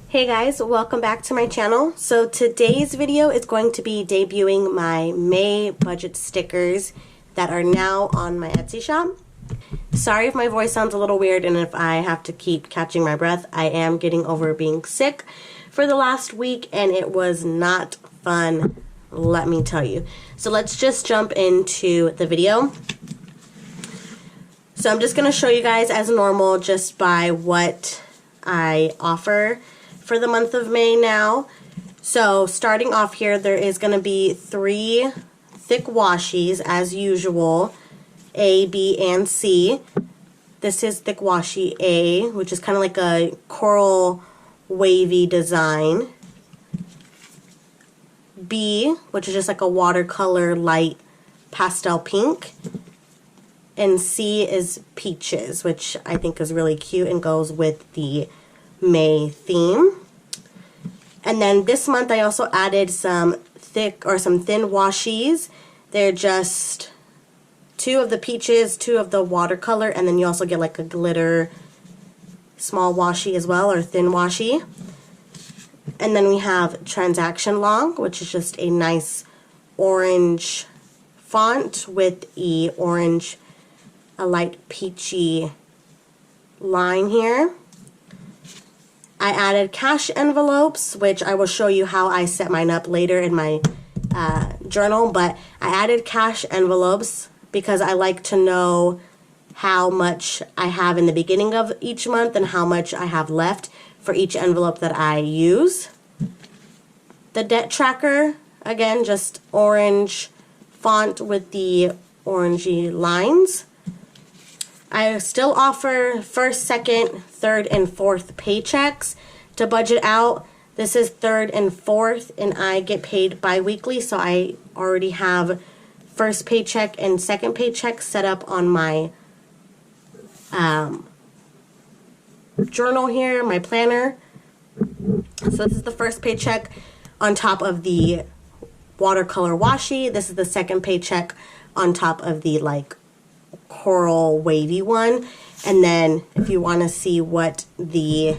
Hey guys, welcome back to my channel. So today's video is going to be debuting my May budget stickers that are now on my Etsy shop. Sorry if my voice sounds a little weird and if I have to keep catching my breath. I am getting over being sick for the last week and it was not fun, let me tell you. So let's just jump into the video. So I'm just going to show you guys as normal just by what I offer for the month of May now. So starting off here, there is going to be 3 thick washies as usual, A, B, and C. This is thick washi A, which is kind of like a coral wavy design. B, which is just like a watercolor light pastel pink. And C is peaches, which I think is really cute and goes with the May theme. And then this month I also added some thin washies. They're just 2 of the peaches, 2 of the watercolor, and then you also get like a glitter small washi as well, or thin washi. And then we have Transaction Long, which is just a nice orange font with a light peachy line here. I added cash envelopes, which I will show you how I set mine up later in my journal, but I added cash envelopes because I like to know how much I have in the beginning of each month and how much I have left for each envelope that I use. The debt tracker, again, just orange font with the orangey lines. I still offer first, second, third, and fourth paychecks to budget out. This is third and fourth, and I get paid bi-weekly, so I already have first paycheck and second paycheck set up on my journal here, my planner. So this is the first paycheck on top of the watercolor washi. This is the second paycheck on top of the like coral wavy one. And then if you want to see what that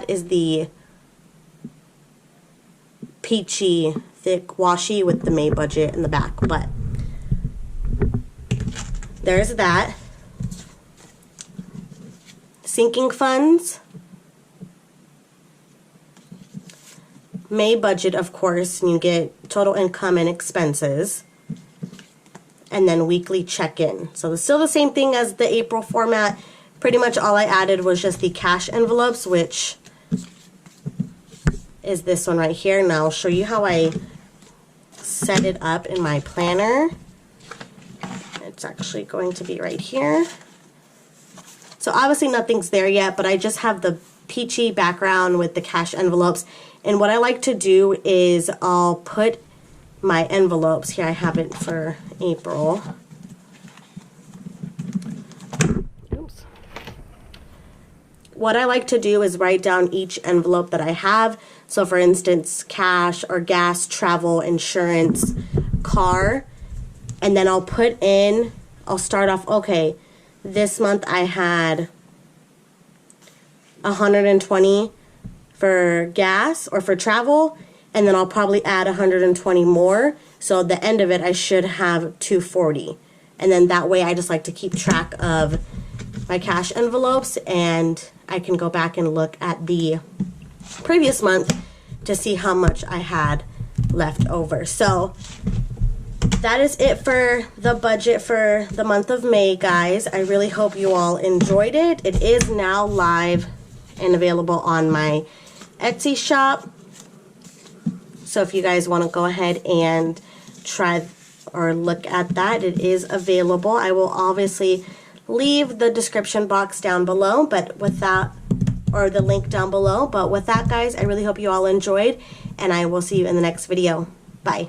is the peachy thick washi with the May budget in the back, but there's that. Sinking funds, May budget, of course, and you get total income and expenses. And then weekly check-in. So it's still the same thing as the April format. Pretty much all I added was just the cash envelopes, which is this one right here. Now I'll show you how I set it up in my planner. It's actually going to be right here. So obviously nothing's there yet, but I just have the peachy background with the cash envelopes. And what I like to do is I'll put my envelopes here. I have it for April. Oops. What I like to do is write down each envelope that I have. So for instance, cash or gas, travel, insurance, car, and then I'll start off, okay, this month I had 120 for gas or for travel, and then I'll probably add 120 more. So at the end of it, I should have 240. And then that way I just like to keep track of my cash envelopes, and I can go back and look at the previous month to see how much I had left over. So that is it for the budget for the month of May, guys. I really hope you all enjoyed it. It is now live and available on my Etsy shop. So if you guys want to go ahead and try or look at that, it is available. I will obviously leave the description box down below, but with that, or the link down below. But with that, guys, I really hope you all enjoyed, and I will see you in the next video. Bye.